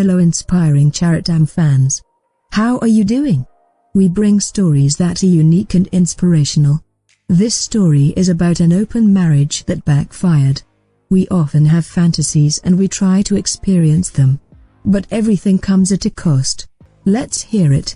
Hello inspiring Charitam fans. How are you doing? We bring stories that are unique and inspirational. This story is about an open marriage that backfired. We often have fantasies and we try to experience them. But everything comes at a cost. Let's hear it.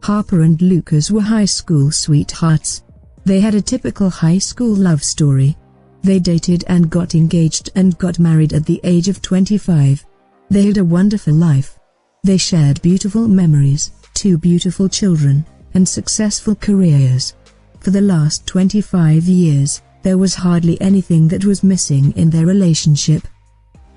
Harper and Lucas were high school sweethearts. They had a typical high school love story. They dated and got engaged and got married at the age of 25. They had a wonderful life. They shared beautiful memories, 2 beautiful children, and successful careers. For the last 25 years, there was hardly anything that was missing in their relationship.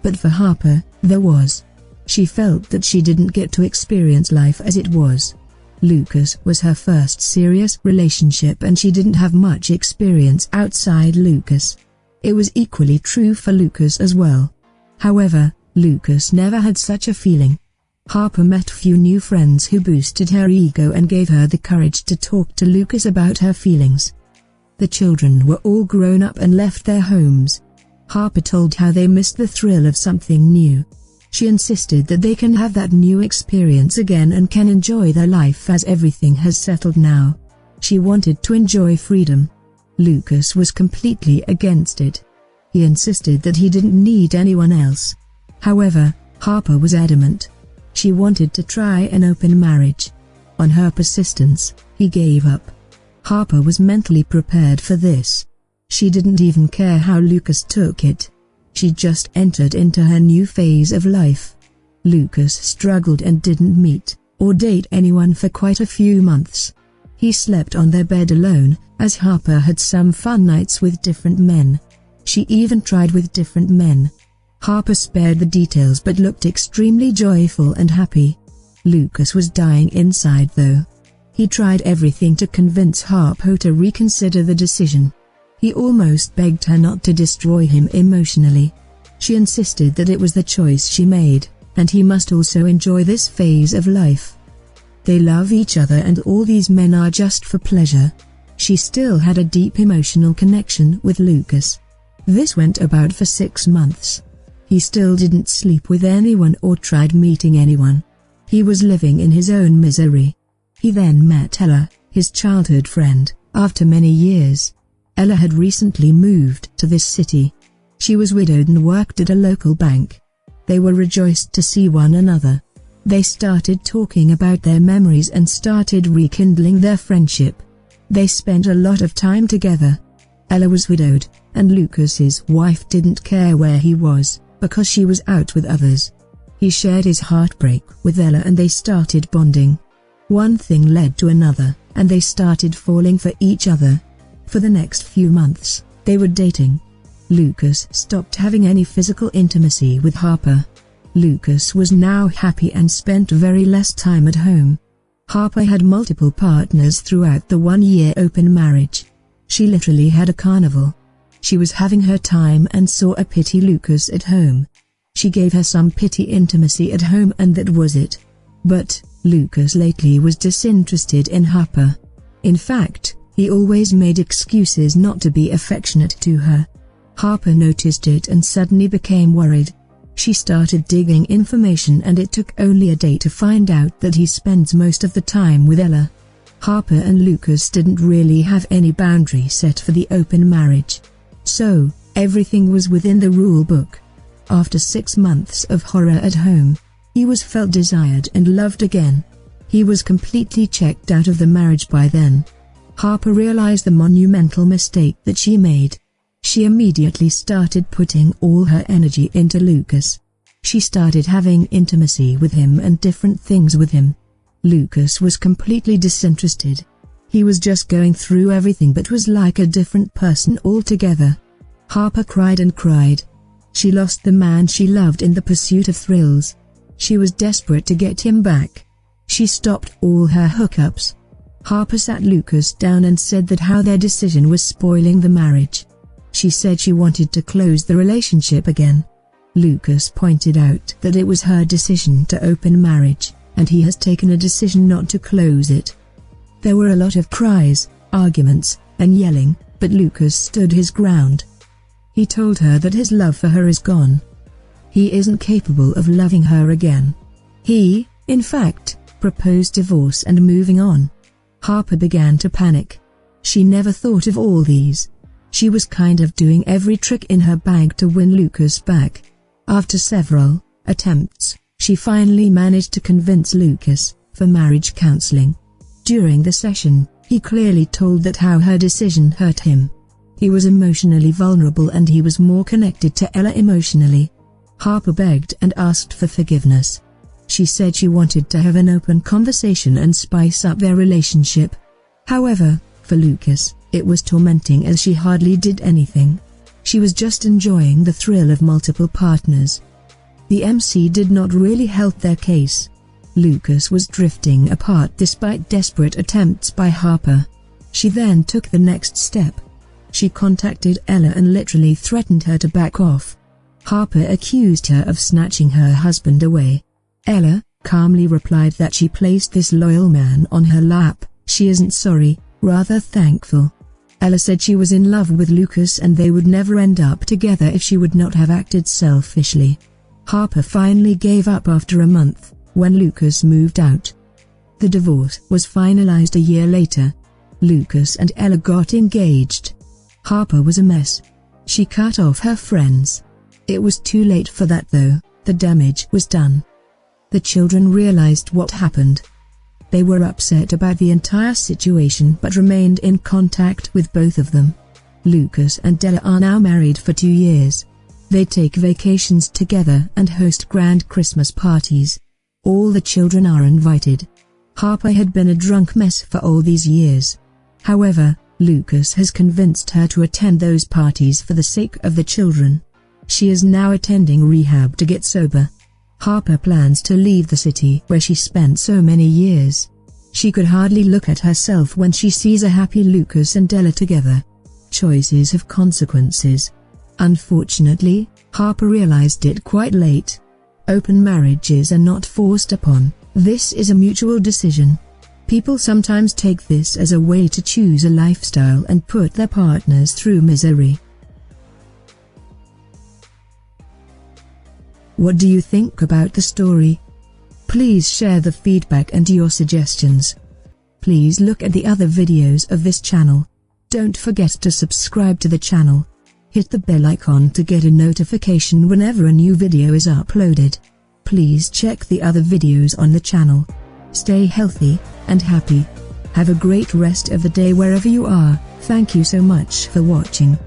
But for Harper, there was. She felt that she didn't get to experience life as it was. Lucas was her first serious relationship and she didn't have much experience outside Lucas. It was equally true for Lucas as well. However, Lucas never had such a feeling. Harper met few new friends who boosted her ego and gave her the courage to talk to Lucas about her feelings. The children were all grown up and left their homes. Harper told how they missed the thrill of something new. She insisted that they can have that new experience again and can enjoy their life as everything has settled now. She wanted to enjoy freedom. Lucas was completely against it. He insisted that he didn't need anyone else. However, Harper was adamant. She wanted to try an open marriage. On her persistence, he gave up. Harper was mentally prepared for this. She didn't even care how Lucas took it. She just entered into her new phase of life. Lucas struggled and didn't meet or date anyone for quite a few months. He slept on their bed alone, as Harper had some fun nights with different men. She even tried with different men. Harper spared the details but looked extremely joyful and happy. Lucas was dying inside though. He tried everything to convince Harper to reconsider the decision. He almost begged her not to destroy him emotionally. She insisted that it was the choice she made, and he must also enjoy this phase of life. They love each other and all these men are just for pleasure. She still had a deep emotional connection with Lucas. This went about for 6 months. He still didn't sleep with anyone or tried meeting anyone. He was living in his own misery. He then met Ella, his childhood friend, after many years. Ella had recently moved to this city. She was widowed and worked at a local bank. They were rejoiced to see one another. They started talking about their memories and started rekindling their friendship. They spent a lot of time together. Ella was widowed, and Lucas's wife didn't care where he was, because she was out with others. He shared his heartbreak with Ella and they started bonding. One thing led to another, and they started falling for each other. For the next few months, they were dating. Lucas stopped having any physical intimacy with Harper. Lucas was now happy and spent very less time at home. Harper had multiple partners throughout the 1-year open marriage. She literally had a carnival. She was having her time and saw a pity Lucas at home. She gave her some pity intimacy at home and that was it. But Lucas lately was disinterested in Harper. In fact, he always made excuses not to be affectionate to her. Harper noticed it and suddenly became worried. She started digging information and it took only a day to find out that he spends most of the time with Ella. Harper and Lucas didn't really have any boundary set for the open marriage. So, everything was within the rule book. After 6 months of horror at home, he was felt desired and loved again. He was completely checked out of the marriage by then. Harper realized the monumental mistake that she made. She immediately started putting all her energy into Lucas. She started having intimacy with him and different things with him. Lucas was completely disinterested. He was just going through everything but was like a different person altogether. Harper cried and cried. She lost the man she loved in the pursuit of thrills. She was desperate to get him back. She stopped all her hookups. Harper sat Lucas down and said that how their decision was spoiling the marriage. She said she wanted to close the relationship again. Lucas pointed out that it was her decision to open marriage, and he has taken a decision not to close it. There were a lot of cries, arguments, and yelling, but Lucas stood his ground. He told her that his love for her is gone. He isn't capable of loving her again. He, in fact, proposed divorce and moving on. Harper began to panic. She never thought of all these. She was kind of doing every trick in her bag to win Lucas back. After several attempts, she finally managed to convince Lucas for marriage counseling. During the session, he clearly told that how her decision hurt him. He was emotionally vulnerable and he was more connected to Ella emotionally. Harper begged and asked for forgiveness. She said she wanted to have an open conversation and spice up their relationship. However, for Lucas, it was tormenting as she hardly did anything. She was just enjoying the thrill of multiple partners. The MC did not really help their case. Lucas was drifting apart despite desperate attempts by Harper. She then took the next step. She contacted Ella and literally threatened her to back off. Harper accused her of snatching her husband away. Ella calmly replied that she placed this loyal man on her lap. She isn't sorry, rather thankful. Ella said she was in love with Lucas and they would never end up together if she would not have acted selfishly. Harper finally gave up after a month, when Lucas moved out. The divorce was finalized a year later. Lucas and Ella got engaged. Harper was a mess. She cut off her friends. It was too late for that though, the damage was done. The children realized what happened. They were upset about the entire situation but remained in contact with both of them. Lucas and Ella are now married for 2 years. They take vacations together and host grand Christmas parties. All the children are invited. Harper had been a drunk mess for all these years. However, Lucas has convinced her to attend those parties for the sake of the children. She is now attending rehab to get sober. Harper plans to leave the city where she spent so many years. She could hardly look at herself when she sees a happy Lucas and Ella together. Choices have consequences. Unfortunately, Harper realized it quite late. Open marriages are not forced upon. This is a mutual decision. People sometimes take this as a way to choose a lifestyle and put their partners through misery. What do you think about the story? Please share the feedback and your suggestions. Please look at the other videos of this channel. Don't forget to subscribe to the channel. Hit the bell icon to get a notification whenever a new video is uploaded. Please check the other videos on the channel. Stay healthy and happy. Have a great rest of the day wherever you are. Thank you so much for watching.